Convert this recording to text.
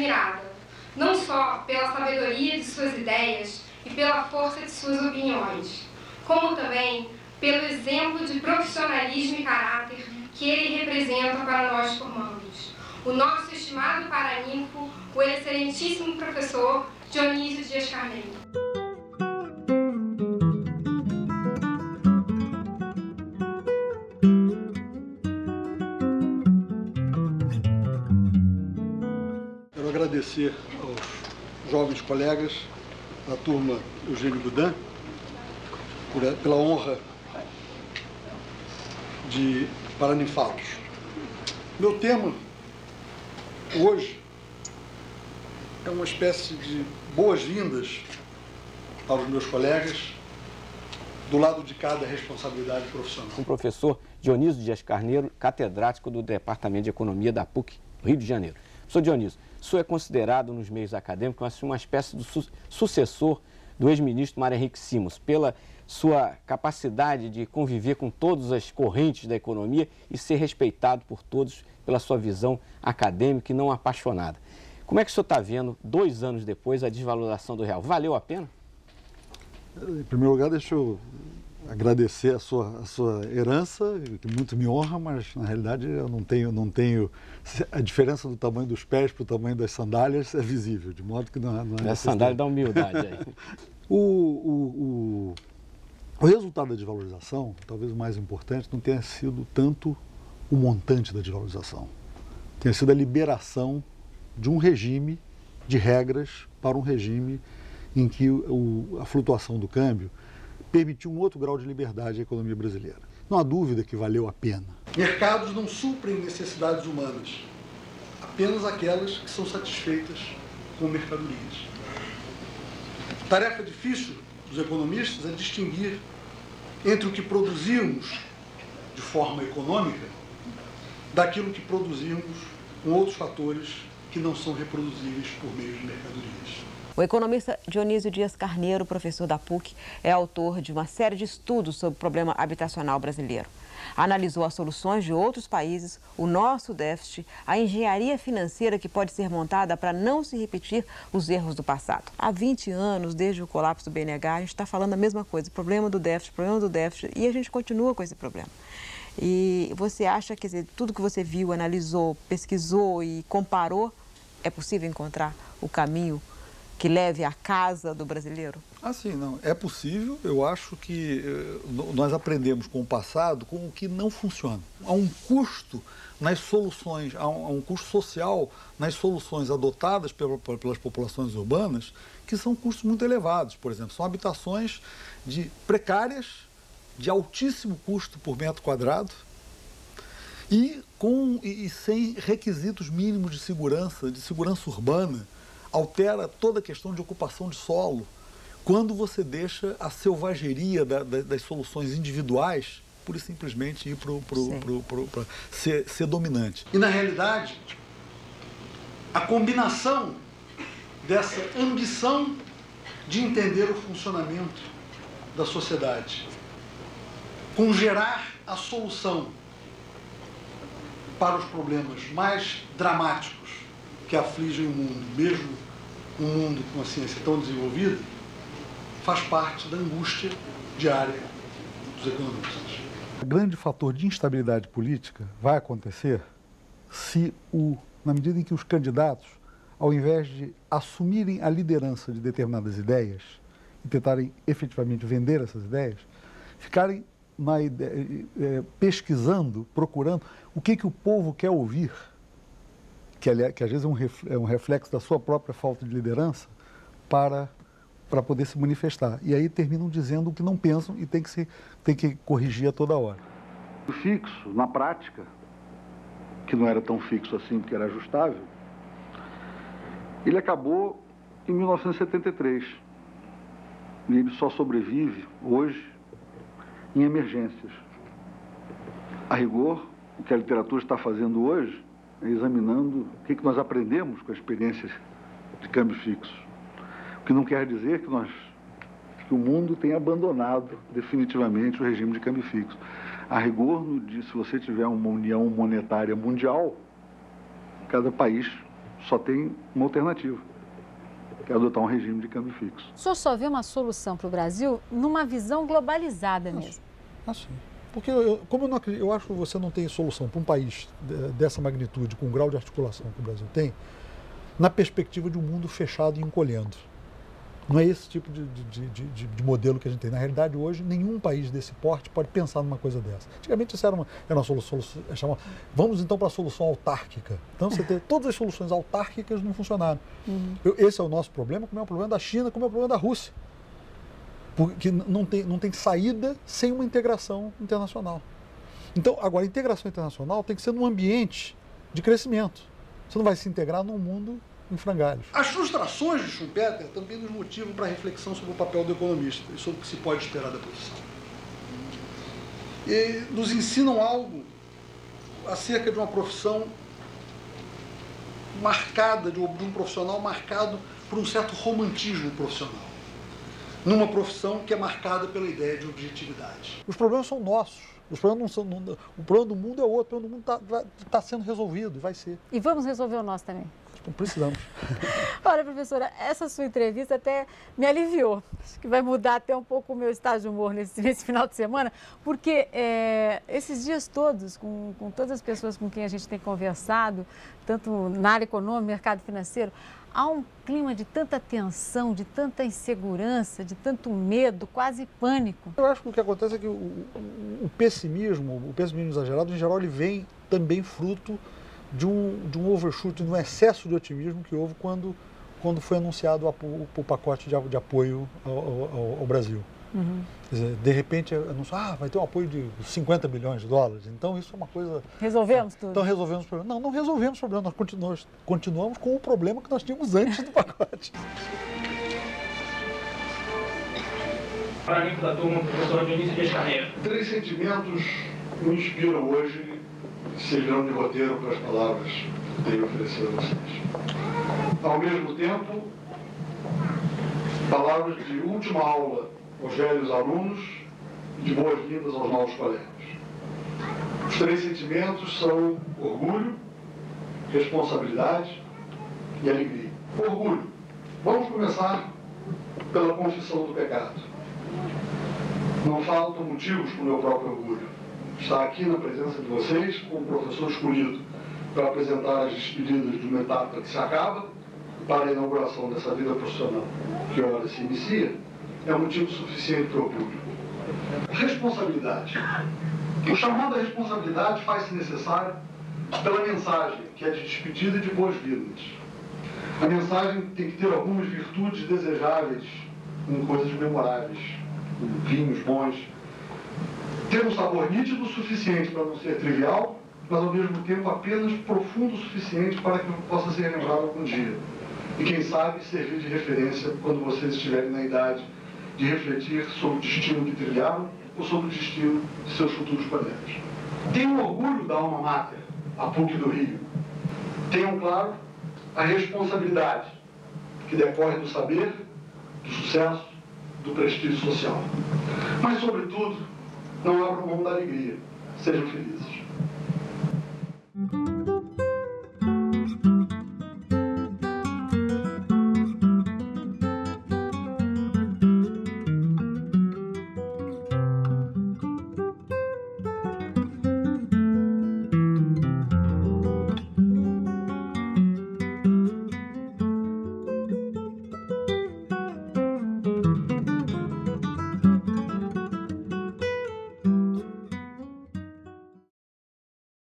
admirada, não só pela sabedoria de suas ideias e pela força de suas opiniões, como também pelo exemplo de profissionalismo e caráter que ele representa para nós formandos. O nosso estimado paraninfo, o excelentíssimo professor Dionísio Dias Carneiro. Quero agradecer aos jovens colegas da turma Eugênio Budan pela honra de paraninfá-los. Meu tema hoje é uma espécie de boas-vindas aos meus colegas, do lado de cada responsabilidade profissional. O professor Dionísio Dias Carneiro, catedrático do Departamento de Economia da PUC, Rio de Janeiro. Professor Dionísio, o senhor é considerado nos meios acadêmicos uma espécie de sucessor do ex-ministro Mário Henrique Simons, pela sua capacidade de conviver com todas as correntes da economia e ser respeitado por todos pela sua visão acadêmica e não apaixonada. Como é que o senhor está vendo, 2 anos depois, a desvalorização do real? Valeu a pena? Em primeiro lugar, deixa eu agradecer a sua herança, que muito me honra, mas na realidade eu não tenho a diferença do tamanho dos pés para o tamanho das sandálias é visível, de modo que não é a sandália da humildade aí. O resultado da desvalorização, talvez o mais importante, não tenha sido tanto o montante da desvalorização, tenha sido a liberação de um regime de regras para um regime em que a flutuação do câmbio permitiu um outro grau de liberdade à economia brasileira. Não há dúvida que valeu a pena. Mercados não suprem necessidades humanas, apenas aquelas que são satisfeitas com mercadorias. Tarefa difícil dos economistas é distinguir entre o que produzimos de forma econômica daquilo que produzimos com outros fatores que não são reproduzíveis por meio de mercadorias. O economista Dionísio Dias Carneiro, professor da PUC, é autor de uma série de estudos sobre o problema habitacional brasileiro. Analisou as soluções de outros países, o nosso déficit, a engenharia financeira que pode ser montada para não se repetir os erros do passado. Há 20 anos, desde o colapso do BNH, a gente está falando a mesma coisa, problema do déficit, e a gente continua com esse problema. E você acha que tudo que você viu, analisou, pesquisou e comparou, é possível encontrar o caminho que leve à casa do brasileiro? Sim, não. É possível. Eu acho que nós aprendemos com o passado com o que não funciona. Há um custo nas soluções, há um custo social nas soluções adotadas pelas populações urbanas que são custos muito elevados. Por exemplo, são habitações precárias, de altíssimo custo por metro quadrado e sem requisitos mínimos de segurança urbana. Altera toda a questão de ocupação de solo, quando você deixa a selvageria das soluções individuais pura e simplesmente ir para ser dominante. E, na realidade, a combinação dessa ambição de entender o funcionamento da sociedade, com gerar a solução para os problemas mais dramáticos que afligem o mundo, mesmo um mundo com a ciência tão desenvolvida, faz parte da angústia diária dos economistas. O grande fator de instabilidade política vai acontecer se, na medida em que os candidatos, ao invés de assumirem a liderança de determinadas ideias e tentarem efetivamente vender essas ideias, ficarem pesquisando, procurando o que o povo quer ouvir, que às vezes é um reflexo da sua própria falta de liderança, para poder se manifestar. E aí terminam dizendo o que não pensam e tem que corrigir a toda hora. O fixo, na prática, que não era tão fixo assim, porque era ajustável, ele acabou em 1973. E ele só sobrevive hoje em emergências. A rigor, o que a literatura está fazendo hoje é examinando o que nós aprendemos com a experiência de câmbio fixo. O que não quer dizer que o mundo tenha abandonado definitivamente o regime de câmbio fixo. A rigor, se você tiver uma união monetária mundial, cada país só tem uma alternativa, que é adotar um regime de câmbio fixo. O senhor só vê uma solução para o Brasil numa visão globalizada mesmo? Assim. Porque eu acho que você não tem solução para um país dessa magnitude, com o grau de articulação que o Brasil tem, na perspectiva de um mundo fechado e encolhendo. Não é esse tipo de modelo que a gente tem. Na realidade, hoje, nenhum país desse porte pode pensar numa coisa dessa. Antigamente, isso era uma solução, vamos então para a solução autárquica. Então, você tem todas as soluções autárquicas não funcionaram. Esse é o nosso problema, como é o problema da China, como é o problema da Rússia. Porque não tem saída sem uma integração internacional. Então, agora, a integração internacional tem que ser num ambiente de crescimento. Você não vai se integrar num mundo em frangalhos. As frustrações de Schumpeter também nos motivam para a reflexão sobre o papel do economista e sobre o que se pode esperar da profissão. E nos ensinam algo acerca de uma profissão marcada, de um profissional marcado por um certo romantismo profissional. Numa profissão que é marcada pela ideia de objetividade. Os problemas são nossos. Os problemas não são, o problema do mundo é outro. O problema do mundo está sendo resolvido e vai ser. E vamos resolver o nosso também. Precisamos. Olha, professora, essa sua entrevista até me aliviou. Acho que vai mudar até um pouco o meu estado de humor nesse final de semana, porque esses dias todos, com todas as pessoas com quem a gente tem conversado, tanto na área econômica, mercado financeiro, há um clima de tanta tensão, de tanta insegurança, de tanto medo, quase pânico. Eu acho que o que acontece é que o pessimismo exagerado, em geral, ele vem também fruto de um overshoot, de um excesso de otimismo que houve quando foi anunciado o pacote de apoio ao Brasil. Quer dizer, de repente, vai ter um apoio de 50 bilhões de dólares. Então, isso é uma coisa... Resolvemos tudo. Então, resolvemos o problema. Não resolvemos o problema. Nós continuamos com o problema que nós tínhamos antes do pacote. Para mim, da turma, professor Dionísio Dias Carneiro. 3 sentimentos me inspiram hoje e servirão de roteiro para as palavras que tenho a oferecer a vocês. Ao mesmo tempo, palavras de última aula aos velhos alunos e de boas-vindas aos novos colegas. Os 3 sentimentos são orgulho, responsabilidade e alegria. Orgulho. Vamos começar pela confissão do pecado. Não faltam motivos para o meu próprio orgulho. Estar aqui na presença de vocês como professor escolhido para apresentar as despedidas de uma etapa que se acaba e para a inauguração dessa vida profissional que ora se inicia, é motivo suficiente para o orgulho. Responsabilidade. O chamado à responsabilidade faz-se necessário pela mensagem, que é de despedida e de boas-vindas. A mensagem tem que ter algumas virtudes desejáveis, como coisas memoráveis, como vinhos bons. Ter um sabor nítido o suficiente para não ser trivial, mas ao mesmo tempo apenas profundo o suficiente para que possa ser lembrado algum dia. E quem sabe servir de referência quando vocês estiverem na idade de refletir sobre o destino que trilharam ou sobre o destino de seus futuros colegas. Tenham orgulho da alma mater, a PUC do Rio. Tenham, claro, a responsabilidade que decorre do saber, do sucesso, do prestígio social. Mas, sobretudo, não abram mão da alegria. Sejam felizes.